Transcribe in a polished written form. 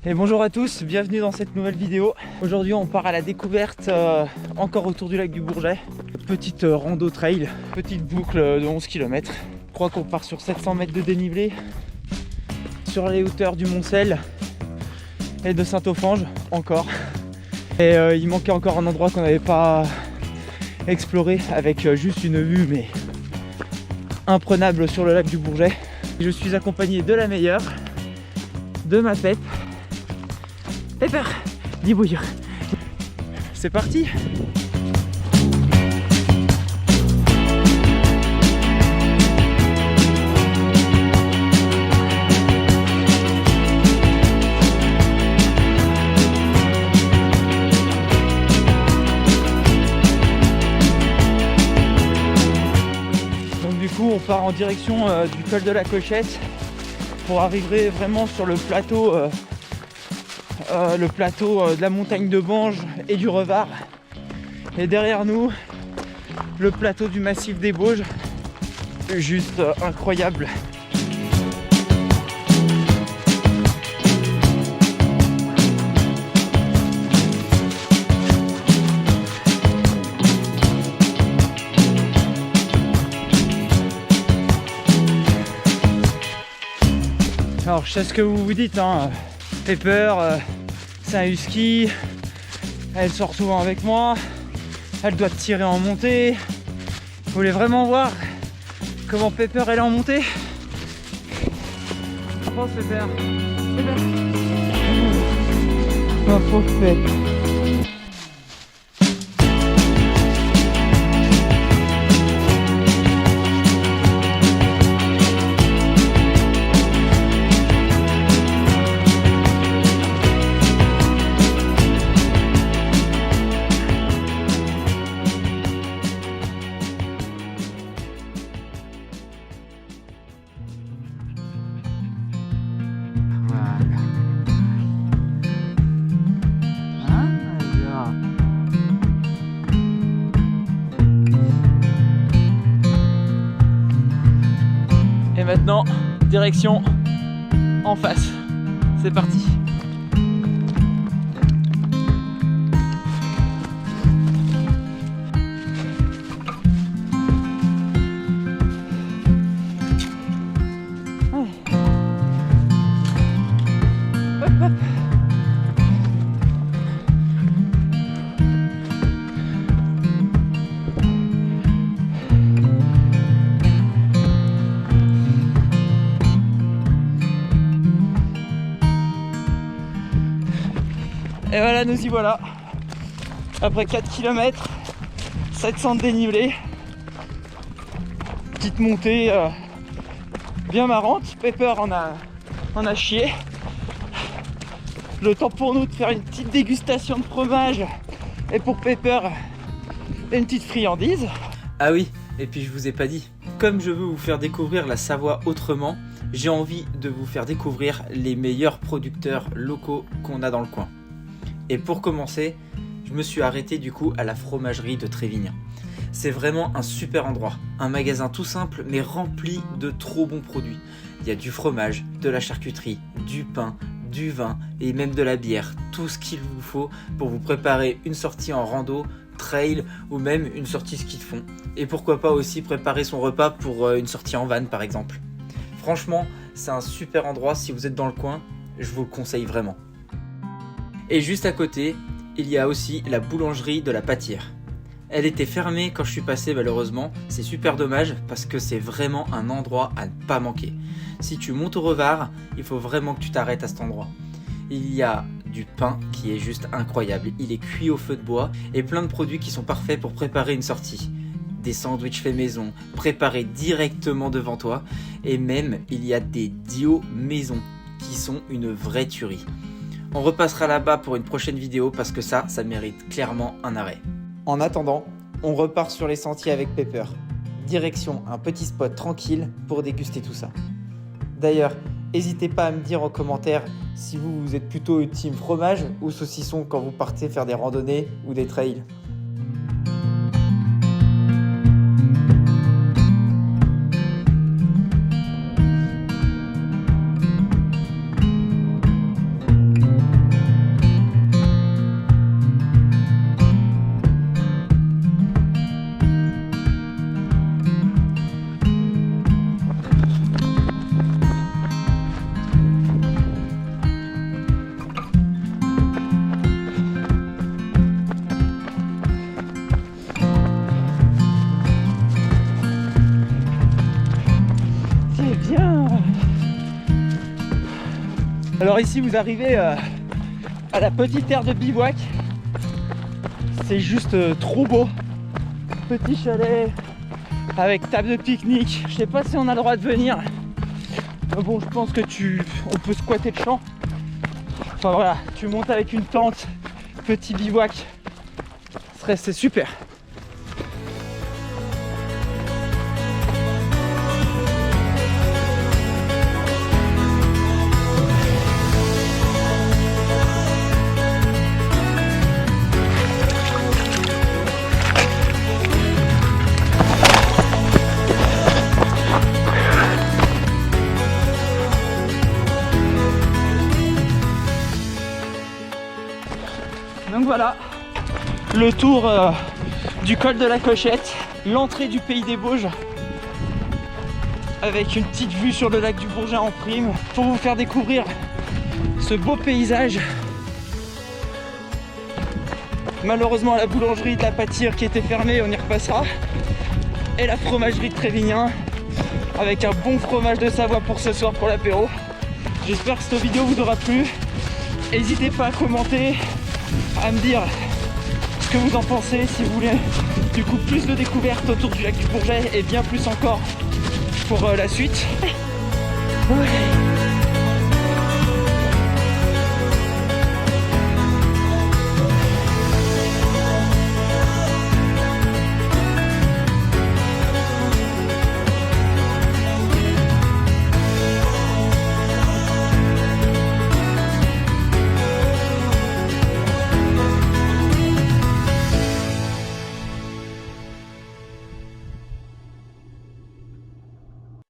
Et bonjour à tous, bienvenue dans cette nouvelle vidéo. Aujourd'hui on part à la découverte encore autour du lac du Bourget. Petite rando trail, petite boucle de 11 km. Je crois qu'on part sur 700 mètres de dénivelé sur les hauteurs du Moncel et de Saint-Offenge encore. Et il manquait encore un endroit qu'on n'avait pas exploré avec juste une vue mais imprenable sur le lac du Bourget. Je suis accompagné de la meilleure, de ma Pep. Pepper, dis bouillir. C'est parti. Donc du coup on part en direction du col de la Cochette pour arriver vraiment sur le plateau de la montagne de Bange et du Revard, et derrière nous le plateau du massif des Bauges, juste incroyable. Alors je sais ce que vous vous dites, hein. Pepper, c'est un husky, elle sort souvent avec moi, elle doit tirer en montée. Vous voulez vraiment voir comment Pepper elle est en montée? Oh Pepper, Pepper. Oh pauvre Pepper. Et maintenant, direction en face. C'est parti. Ouais. Hop, hop. Et voilà, nous y voilà. Après 4 km, 700 de dénivelé. Petite montée bien marrante. Pepper en a chié. Le temps pour nous de faire une petite dégustation de fromage. Et pour Pepper, une petite friandise. Ah oui, et puis je vous ai pas dit, comme je veux vous faire découvrir la Savoie autrement, j'ai envie de vous faire découvrir les meilleurs producteurs locaux qu'on a dans le coin. Et pour commencer, je me suis arrêté du coup à la fromagerie de Trévignan. C'est vraiment un super endroit, un magasin tout simple mais rempli de trop bons produits. Il y a du fromage, de la charcuterie, du pain, du vin et même de la bière, tout ce qu'il vous faut pour vous préparer une sortie en rando, trail ou même une sortie ski de fond. Et pourquoi pas aussi préparer son repas pour une sortie en van par exemple. Franchement, c'est un super endroit, si vous êtes dans le coin, je vous le conseille vraiment. Et juste à côté, il y a aussi la boulangerie de la Pâtière. Elle était fermée quand je suis passé malheureusement, c'est super dommage parce que c'est vraiment un endroit à ne pas manquer. Si tu montes au Revard, il faut vraiment que tu t'arrêtes à cet endroit. Il y a du pain qui est juste incroyable, il est cuit au feu de bois et plein de produits qui sont parfaits pour préparer une sortie. Des sandwichs faits maison, préparés directement devant toi, et même il y a des dios maison qui sont une vraie tuerie. On repassera là-bas pour une prochaine vidéo parce que ça mérite clairement un arrêt. En attendant, on repart sur les sentiers avec Pepper. Direction un petit spot tranquille pour déguster tout ça. D'ailleurs, n'hésitez pas à me dire en commentaire si vous êtes plutôt team fromage ou saucisson quand vous partez faire des randonnées ou des trails. Alors ici vous arrivez à la petite aire de bivouac. C'est juste trop beau. Petit chalet avec table de pique-nique. Je sais pas si on a le droit de venir. Mais bon, je pense que on peut squatter le champ. Enfin voilà, tu montes avec une tente, petit bivouac. C'est super. Donc voilà, le tour du col de la Cochette, l'entrée du pays des Bauges, avec une petite vue sur le lac du Bourget en prime, pour vous faire découvrir ce beau paysage. Malheureusement la boulangerie de la Pâtire qui était fermée, on y repassera, et la fromagerie de Trévignan, avec un bon fromage de Savoie pour ce soir pour l'apéro. J'espère que cette vidéo vous aura plu. N'hésitez pas à commenter, à me dire ce que vous en pensez, si vous voulez du coup plus de découvertes autour du lac du Bourget et bien plus encore pour la suite. Ouais.